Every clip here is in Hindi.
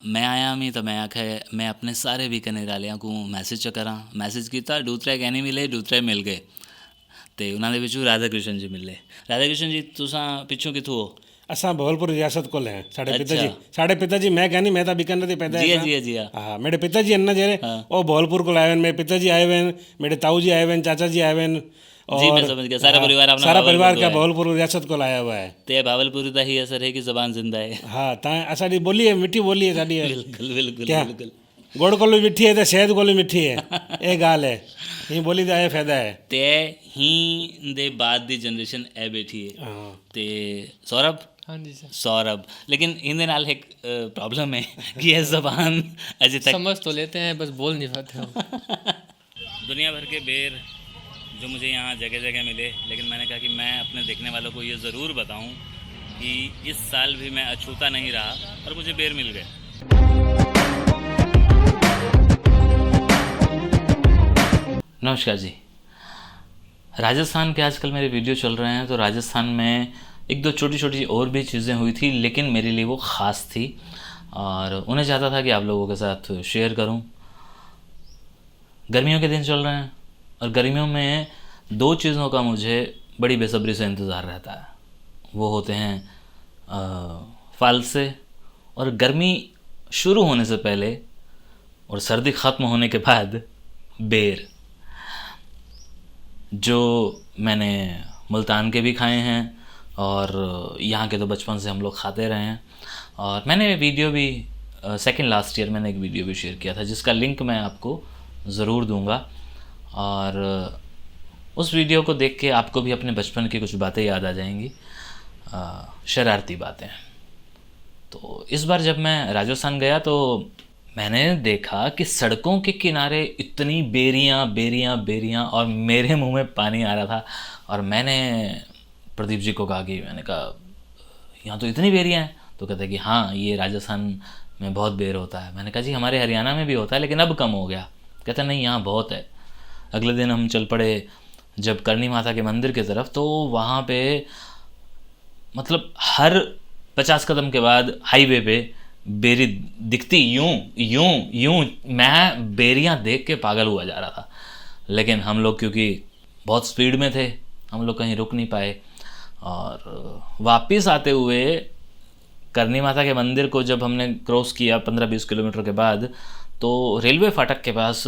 मैं आया नहीं तो मैं आखे मैं अपने सारे बीकानेर वालियां को मैसेज करा मैसेज किया दूसरे कहने मिले दूसरे मिल गए तो उन्होंने पिछू राधा कृष्ण जी मिले। राधा कृष्ण जी तुसा पिछू कितों हो? असां भवलपुर रियासत को हैं अच्छा। साढ़े पिताजी मैं कहनी मैं तो बीकानेर ते पैदा जी है जी जी हाँ। हाँ मेरे पिताजी हैं ना जेरे हाँ। वो भवलपुर को आए हैं, मेरे पिताजी आए हुए हैं, मेरे ताऊ जी आए हुए हैं, चाचा जी आए हुए हैं जी मैं और समझ गया सारा हाँ, परिवार अपना सारा भावलपुर परिवार तो का है। भवलपुर रियासत को आया हुआ है। ते भावलपुर का ही असर है कि जबान जिंदा है। हाँ ता असाड़ी बोली है मिठी बोली है साड़ी है बिल्कुल बिल्कुल क्या बिल्कुल। गुड़ कोली मिठी है तो शहद कोली मिठी है ये गाल है ये बोली का ये फायदा है। ते ही दे बाद दी जनरेशन ए बैठी है हाँ ते सौरभ। हाँ जी सर। सौरभ लेकिन इनके नाल एक प्रॉब्लम है कि ये जबान अजय तक समझ तो लेते हैं बस बोल नहीं पाते हम। दुनिया भर के बेर जो मुझे यहाँ जगह जगह मिले, लेकिन मैंने कहा कि मैं अपने देखने वालों को ये ज़रूर बताऊं कि इस साल भी मैं अछूता नहीं रहा और मुझे बेर मिल गए। नमस्कार जी। राजस्थान के आजकल मेरे वीडियो चल रहे हैं तो राजस्थान में एक दो छोटी छोटी और भी चीज़ें हुई थी लेकिन मेरे लिए वो ख़ास थी और उन्हें चाहता था कि आप लोगों के साथ शेयर करूं। गर्मियों के दिन चल रहे हैं और गर्मियों में दो चीज़ों का मुझे बड़ी बेसब्री से इंतज़ार रहता है। वो होते हैं फालसे और गर्मी शुरू होने से पहले और सर्दी ख़त्म होने के बाद बेर, जो मैंने मुल्तान के भी खाए हैं और यहाँ के तो बचपन से हम लोग खाते रहे हैं। और मैंने वीडियो भी सेकंड लास्ट ईयर मैंने एक वीडियो भी शेयर किया था जिसका लिंक मैं आपको ज़रूर दूंगा और उस वीडियो को देख के आपको भी अपने बचपन की कुछ बातें याद आ जाएंगी, शरारती बातें। तो इस बार जब मैं राजस्थान गया तो मैंने देखा कि सड़कों के किनारे इतनी बेरियां बेरियां बेरियां और मेरे मुंह में पानी आ रहा था और मैंने प्रदीप जी को कहा कि मैंने कहा यहाँ तो इतनी बेरियां हैं, तो कहते कि हाँ ये राजस्थान में बहुत बेर होता है। मैंने कहा जी हमारे हरियाणा में भी होता है लेकिन अब कम हो गया। कहते नहीं यहाँ बहुत है। अगले दिन हम चल पड़े जब करणी माता के मंदिर की तरफ तो वहाँ पे मतलब हर 50 कदम के बाद हाईवे पे बेरी दिखती यूं यूं यूं। मैं बेरियां देख के पागल हुआ जा रहा था लेकिन हम लोग क्योंकि बहुत स्पीड में थे हम लोग कहीं रुक नहीं पाए और वापस आते हुए करणी माता के मंदिर को जब हमने क्रॉस किया 15-20 किलोमीटर के बाद तो रेलवे फाटक के पास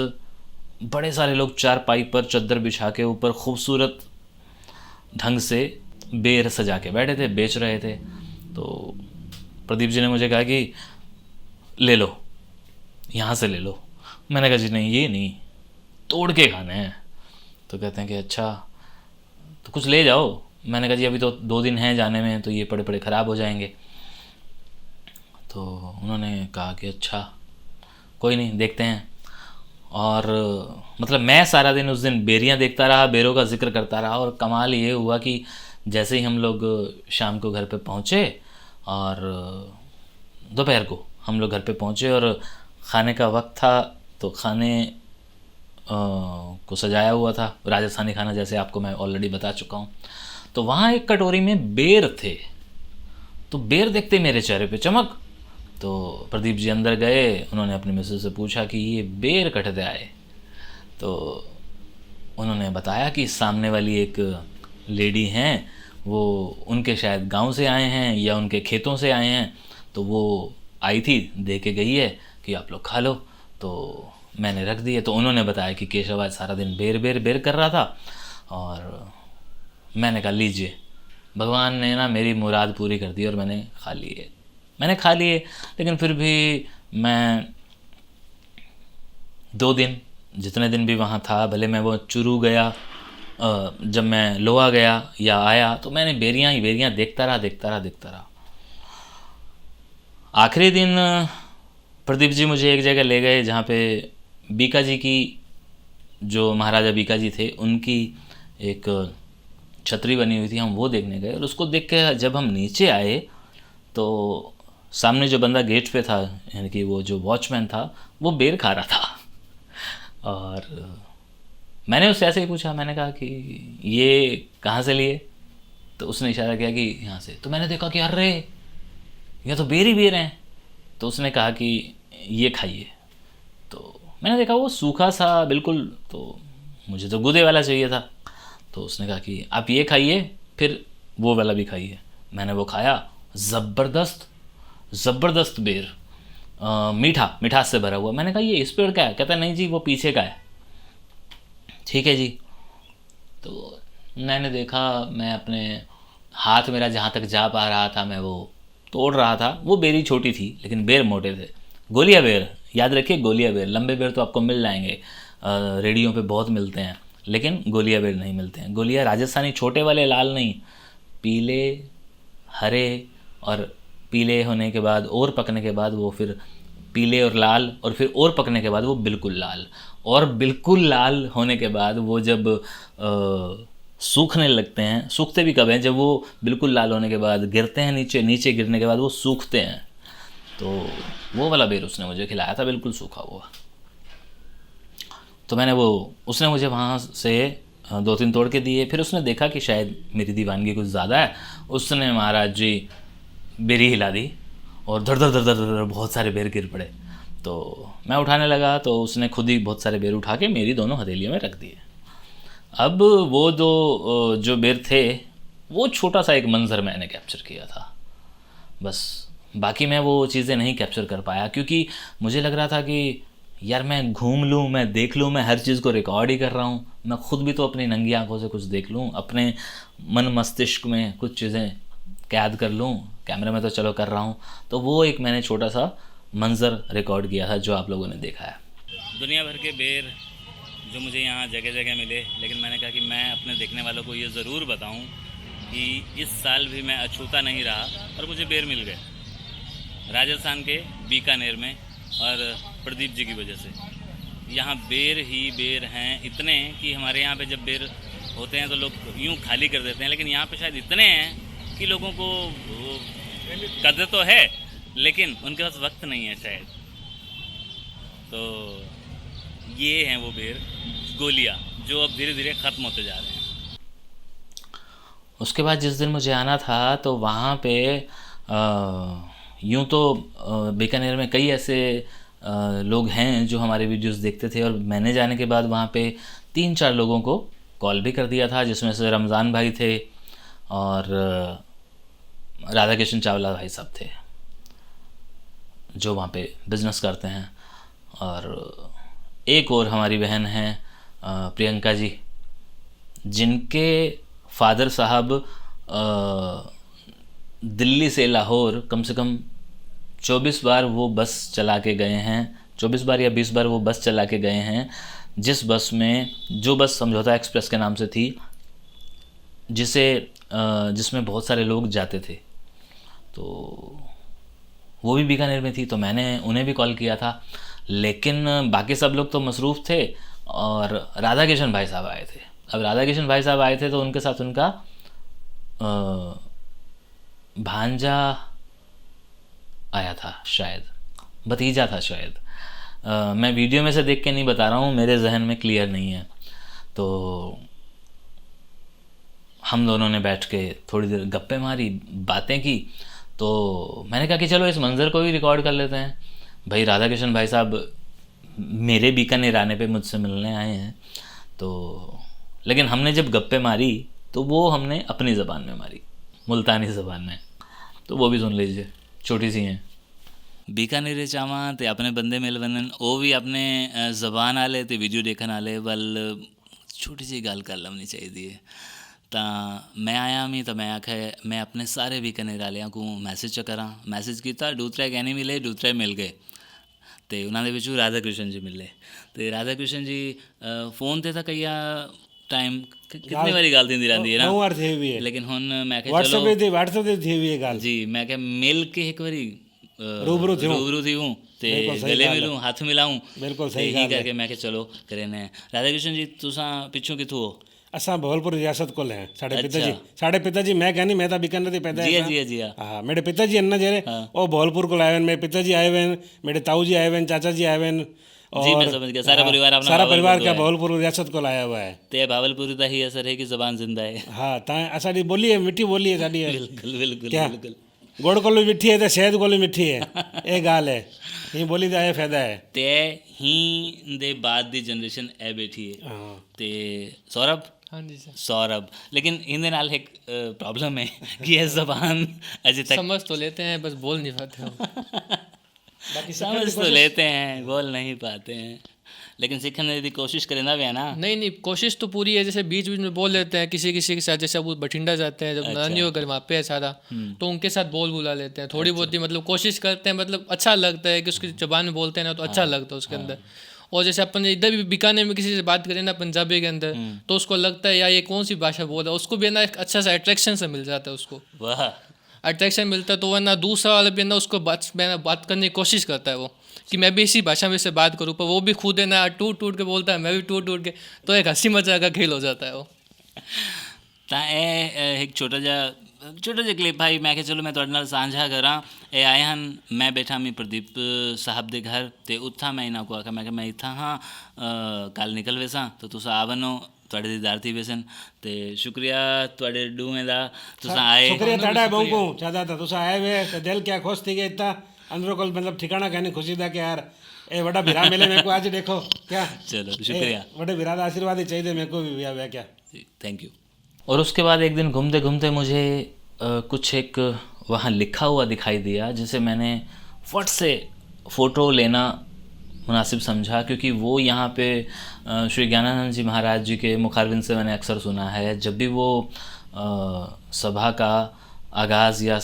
बड़े सारे लोग चारपाई पर चद्दर बिछा के ऊपर खूबसूरत ढंग से बेर सजा के बैठे थे, बेच रहे थे। तो प्रदीप जी ने मुझे कहा कि ले लो यहाँ से ले लो। मैंने कहा जी नहीं ये नहीं, तोड़ के खाने हैं। तो कहते हैं कि अच्छा तो कुछ ले जाओ। मैंने कहा जी अभी तो 2 दिन हैं जाने में तो ये पड़े पड़े ख़राब हो जाएंगे। तो उन्होंने कहा कि अच्छा कोई नहीं देखते हैं। और मतलब मैं सारा दिन उस दिन बेरियां देखता रहा, बेरों का जिक्र करता रहा और कमाल ये हुआ कि जैसे ही हम लोग शाम को घर पे पहुँचे और दोपहर को हम लोग घर पे पहुँचे और खाने का वक्त था तो खाने को सजाया हुआ था राजस्थानी खाना, जैसे आपको मैं ऑलरेडी बता चुका हूँ। तो वहाँ एक कटोरी में बेर थे तो बेर देखते मेरे चेहरे पे चमक। तो प्रदीप जी अंदर गए, उन्होंने अपने मिसेस से पूछा कि ये बेर कटते आए। तो उन्होंने बताया कि सामने वाली एक लेडी हैं वो उनके शायद गांव से आए हैं या उनके खेतों से आए हैं तो वो आई थी दे के गई है कि आप लोग खा लो। तो मैंने रख दिए। तो उन्होंने बताया कि केशव आज सारा दिन बेर बेर बेर कर रहा था और मैंने कहा लीजिए भगवान ने ना मेरी मुराद पूरी कर दी और मैंने खा लिए। लेकिन फिर भी मैं 2 दिन जितने दिन भी वहाँ था, भले मैं वो चुरू गया जब मैं लोहा गया या आया तो मैंने बेरियां ही बेरियां देखता रहा। आखिरी दिन प्रदीप जी मुझे एक जगह ले गए जहाँ पे बीका जी की, जो महाराजा बीका जी थे, उनकी एक छतरी बनी हुई थी। हम वो देखने गए और उसको देख के जब हम नीचे आए तो सामने जो बंदा गेट पे था यानी कि वो जो वॉचमैन था वो बेर खा रहा था और मैंने उससे ऐसे ही पूछा, मैंने कहा कि ये कहाँ से लिए? तो उसने इशारा किया कि यहाँ से। तो मैंने देखा कि अरे ये तो बेर ही बेर हैं। तो उसने कहा कि ये खाइए। तो मैंने देखा वो सूखा सा बिल्कुल, तो मुझे तो गूदे वाला चाहिए था। तो उसने कहा कि आप ये खाइए, फिर वो वाला भी खाइए। मैंने वो खाया, ज़बरदस्त ज़बरदस्त बेर, मीठा, मिठास से भरा हुआ। मैंने कहा ये इस पेड़ का है? कहता नहीं जी वो पीछे का है। ठीक है जी। तो मैंने देखा, मैं अपने हाथ मेरा जहाँ तक जा पा रहा था मैं वो तोड़ रहा था। वो बेरी छोटी थी लेकिन बेर मोटे थे। गोलिया बेर, याद रखिए गोलिया बेर। लंबे बेर तो आपको मिल जाएंगे, रेडियो पे बहुत मिलते हैं, लेकिन गोलिया बेर नहीं मिलते हैं। गोलिया राजस्थानी छोटे वाले, लाल नहीं, पीले, हरे, और पीले होने के बाद और पकने के बाद वो फिर पीले और लाल, और फिर और पकने के बाद वो बिल्कुल लाल, और बिल्कुल लाल होने के बाद वो जब सूखने लगते हैं, सूखते भी कब हैं, जब वो बिल्कुल लाल होने के बाद गिरते हैं नीचे, नीचे गिरने के बाद वो सूखते हैं। तो वो वाला बेर उसने मुझे खिलाया था, बिल्कुल सूखा हुआ। तो मैंने वो, उसने मुझे वहाँ से 2-3 तोड़ के दिए। फिर उसने देखा कि शायद मेरी दीवानगी कुछ ज़्यादा है, उसने महाराज जी बेरी हिला दी और धड़ धड़ धड़ धड़ धड़ बहुत सारे बेर गिर पड़े। तो मैं उठाने लगा तो उसने खुद ही बहुत सारे बेर उठा के मेरी दोनों हथेलियों में रख दिए। अब वो जो बेर थे, वो छोटा सा एक मंज़र मैंने कैप्चर किया था बस। बाकी मैं वो चीज़ें नहीं कैप्चर कर पाया, क्योंकि मुझे लग रहा था कि यार मैं घूम लूँ, मैं देख लूँ, मैं हर चीज़ को रिकॉर्ड ही कर रहा हूँ, मैं खुद भी तो अपनी नंगी आंखों से कुछ देख लूँ, अपने मन मस्तिष्क में कुछ चीज़ें कैद कर लूँ। कैमरे में तो चलो कर रहा हूँ। तो वो एक मैंने छोटा सा मंज़र रिकॉर्ड किया था जो आप लोगों ने देखा है। दुनिया भर के बेर जो मुझे यहाँ जगह जगह मिले, लेकिन मैंने कहा कि मैं अपने देखने वालों को ये ज़रूर बताऊँ कि इस साल भी मैं अछूता नहीं रहा और मुझे बेर मिल गए राजस्थान के बीकानेर में, और प्रदीप जी की वजह से। यहाँ बेर ही बेर हैं इतने कि हमारे यहाँ पे जब बेर होते हैं तो लोग यूँ खाली कर देते हैं, लेकिन यहाँ पे शायद इतने हैं कि लोगों को कदर तो है लेकिन उनके पास वक्त नहीं है शायद। तो ये हैं वो बेर गोलियाँ जो अब धीरे धीरे ख़त्म होते जा रहे हैं। उसके बाद जिस दिन मुझे आना था तो वहाँ पे यूँ तो बीकानेर में कई ऐसे लोग हैं जो हमारे वीडियोस देखते थे, और मैंने जाने के बाद वहाँ पे 3-4 लोगों को कॉल भी कर दिया था, जिसमें से रमज़ान भाई थे और राधा किशन चावला भाई साहब थे जो वहाँ पे बिज़नेस करते हैं, और एक और हमारी बहन हैं प्रियंका जी, जिनके फादर साहब दिल्ली से लाहौर कम से कम 24 बार वो बस चला के गए हैं, 24 बार या 20 बार वो बस चला के गए हैं, जिस बस में, जो बस समझौता एक्सप्रेस के नाम से थी, जिसमें बहुत सारे लोग जाते थे। तो वो भी बीकानेर में थी, तो मैंने उन्हें भी कॉल किया था, लेकिन बाकी सब लोग तो मसरूफ़ थे और राधा किशन भाई साहब आए थे। अब राधा किशन भाई साहब आए थे तो उनके साथ उनका भांजा आया था, शायद भतीजा था शायद। मैं वीडियो में से देख के नहीं बता रहा हूँ, मेरे जहन में क्लियर नहीं है। तो हम दोनों ने बैठ के थोड़ी देर गप्पे मारी, बातें की। तो मैंने कहा कि चलो इस मंज़र को भी रिकॉर्ड कर लेते हैं। भाई राधा किशन भाई साहब मेरे बीकानेर आने पे मुझसे मिलने आए हैं, तो लेकिन हमने जब गप्पे मारी तो वो हमने अपनी ज़बान में मारी, मुल्तानी ज़बान में। तो वो भी सुन लीजिए, छोटी सी हैं। बीकानेर चावा ते अपने बंदे मिल बनन, वो भी अपने ज़बान आले ते वीडियो देखन आले, बल छोटी सी गल कर लमनी चाहिए। तो मैं आया मी तो मैं आखे मैं अपने सारे बीकानेर वालियां को मैसेज करा, मैसेज किया, दूसरे कहने मिले, दूसरे मिल गए। तो उन्होंने विचू राधा कृष्ण जी मिले। तो राधा कृष्ण जी फोन ते था कई टाइम कितनी बारी गल थी रहती है ना, लेकिन हुन मैं व्हाट्सएप ते थी हुई है गल जी। मैं क्या मिल के एक बारी रूबरू थी हूँ ते गले मिलूँ, हाथ मिलाऊँ, बिल्कुल सही करके मैं चलो करें। राधा कृष्ण जी तुसा पिछू कितों हो? असा भवलपुर रियासत को हैं साढ़े पिताजी मैं कहनी मैं तो बीकानेर पैदा जी जी जी हाँ मेरे पिताजी अन्ना जेरे वो भवलपुर को आए, मेरे पिताजी आए हुए, मेरे ताऊ जी आए हुए, चाचा जी आए हुए, जी मैं समझ गया। सारा परिवार का भावलपुर रियासत को आया हुआ है। ते भावलपुर का ही असर है कि जबान जिंदा है। हाँ ता असाडी बोली है, मिठी बोली है साडी है। बिल्कुल बिल्कुल क्या बिल्कुल गुड़ कोली मिठी है तो शहद कोली मिठी है ये गाल है ये बोली दा ये फायदा है ते ही दे बाद दी जनरेशन ए बैठी है हाँ ते सौरभ हाँ जी सर सौरभ लेकिन इनके नाल एक प्रॉब्लम है कि ये जबान अजय तक समझ तो लेते हैं बस बोल नहीं पाते हम बाकी समझ तो लेते हैं बोल नहीं पाते हैं लेकिन सीखने की कोशिश करें भी है ना नहीं कोशिश तो पूरी है। जैसे बीच बीच में बोल लेते हैं किसी किसी के साथ, जैसे वो बठिंडा जाते हैं जब नानी वगैरह वहाँ पे है सारा, तो उनके साथ बोल बुला लेते हैं थोड़ी बहुत ही, मतलब कोशिश करते हैं, मतलब अच्छा लगता है कि उसकी जबान में बोलते हैं ना तो अच्छा लगता है उसके अंदर। और जैसे अपन इधर भी बीकानेर में किसी से बात करें ना पंजाबी के अंदर, तो उसको लगता है यार ये कौन सी भाषा बोल रहा है, उसको भी है ना एक अच्छा सा अट्रैक्शन से मिल जाता है, उसको वाह अट्रैक्शन मिलता है। तो वरना दूसरा वाला भी है ना उसको बात करने की कोशिश करता है वो कि मैं भी इसी भाषा में से बात करूँ, पर वो भी खुद है ना टूट टूट के बोलता है, मैं भी टूट टूट के, तो एक हंसी मजाक का खेल हो जाता है वो। ਤਾਂ ਇਹ ਇੱਕ ਛੋਟਾ ਜਿਹਾ ਕਲਿੱਪ ਭਾਈ ਮੈਂ ਕਿਹਾ ਚਲੋ ਮੈਂ ਤੁਹਾਡੇ ਨਾਲ ਸਾਂਝਾ ਕਰਾਂ। ਇਹ ਆਏ ਹਨ, ਮੈਂ ਬੈਠਾ ਮੈਂ ਪ੍ਰਦੀਪ ਸਾਹਿਬ ਦੇ ਘਰ ਤੇ ਉੱਥਾਂ ਮੈਂ ਇਹਨਾਂ ਕੋ ਆਖਿਆ ਮੈਂ ਕਿਹਾ ਮੈਂ ਇੱਥਾਂ ਹਾਂ ਕੱਲ ਨਿਕਲ ਵੇਸਾਂ ਤਾਂ ਤੁਸੀਂ ਆ ਬਨੋ ਤੁਹਾਡੇ ਦੀਦਾਰ ਥੀ ਵੇਸਨ ਤੇ ਸ਼ੁਕਰੀਆ ਤੁਹਾਡੇ ਡੂਵੇਂ ਦਾ ਤੁਸੀਂ ਆਏ। शुक्रिया ताड़ा है बहु को चाहता था तुसा आए हुए तो दिल क्या खुश थी गया इतना अंदरों को मतलब ठिकाना कहने खुशी था कि यार ए बड़ा बिरा मिले मेरे को आज देखो क्या चलो शुक्रिया बड़े बिरा का आशीर्वाद ही चाहिए मेरे को भी भैया क्या थैंक यू। और उसके बाद एक दिन घूमते घूमते मुझे कुछ एक वहाँ लिखा हुआ दिखाई दिया जिसे मैंने फट से फ़ोटो लेना मुनासिब समझा, क्योंकि वो यहाँ पे श्री ज्ञानानंद जी महाराज जी के मुखारबिन से मैंने अक्सर सुना है, जब भी वो सभा का आगाज़ या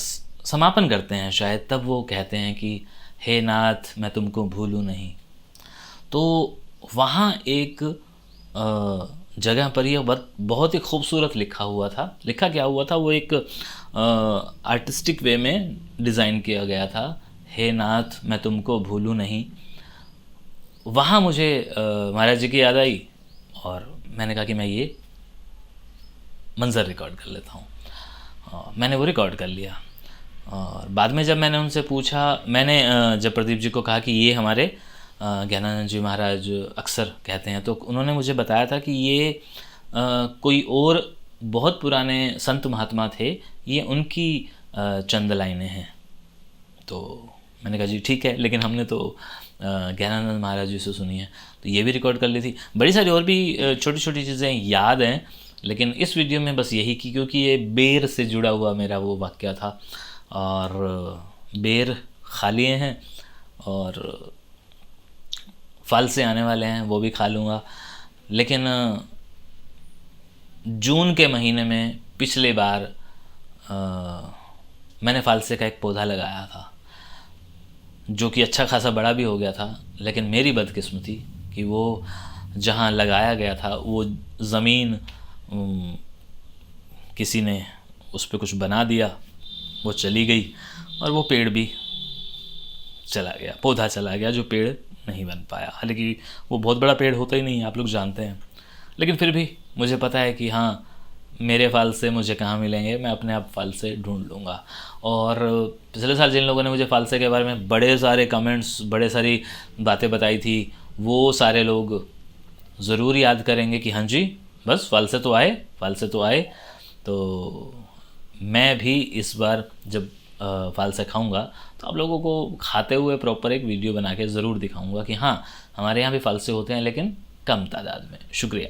समापन करते हैं शायद, तब वो कहते हैं कि हे नाथ मैं तुमको भूलूँ नहीं। तो वहाँ एक जगह पर यह बहुत ही खूबसूरत लिखा हुआ था। लिखा क्या हुआ था, वो एक आर्टिस्टिक वे में डिज़ाइन किया गया था, हे नाथ मैं तुमको भूलूँ नहीं। वहाँ मुझे महाराज जी की याद आई और मैंने कहा कि मैं ये मंज़र रिकॉर्ड कर लेता हूँ। मैंने वो रिकॉर्ड कर लिया और बाद में जब मैंने उनसे पूछा, मैंने जब प्रदीप जी को कहा कि ये हमारे ज्ञानानंद जी महाराज अक्सर कहते हैं, तो उन्होंने मुझे बताया था कि ये कोई और बहुत पुराने संत महात्मा थे, ये उनकी चंद लाइनें हैं। तो मैंने कहा जी ठीक है, लेकिन हमने तो ज्ञानानंद महाराज जी से सुनी है, तो ये भी रिकॉर्ड कर ली थी। बड़ी सारी और भी छोटी छोटी चीज़ें याद हैं, लेकिन इस वीडियो में बस यही की, क्योंकि ये बेर से जुड़ा हुआ मेरा वो वाक़या था और बेर खा लिए हैं और फल से आने वाले हैं, वो भी खा लूँगा। लेकिन जून के महीने में पिछले बार मैंने फालसे का एक पौधा लगाया था, जो कि अच्छा खासा बड़ा भी हो गया था, लेकिन मेरी बदकिस्मती कि वो जहाँ लगाया गया था वो ज़मीन किसी ने उस पर कुछ बना दिया, वो चली गई और वो पेड़ भी चला गया, पौधा चला गया, जो पेड़ नहीं बन पाया। हालांकि वो बहुत बड़ा पेड़ होता ही नहीं है, आप लोग जानते हैं, लेकिन फिर भी मुझे पता है कि हाँ मेरे फल से मुझे कहाँ मिलेंगे, मैं अपने आप फल से ढूंढ लूँगा। और पिछले साल जिन लोगों ने मुझे फालसे के बारे में बड़े सारे कमेंट्स, बड़े सारी बातें बताई थी, वो सारे लोग ज़रूर याद करेंगे कि हाँ जी बस फालसे तो आए, फालसे तो आए। तो मैं भी इस बार जब फालसे खाऊंगा तो आप लोगों को खाते हुए प्रॉपर एक वीडियो बना के ज़रूर दिखाऊंगा कि हाँ हमारे यहाँ भी फालसे होते हैं, लेकिन कम तादाद में। शुक्रिया।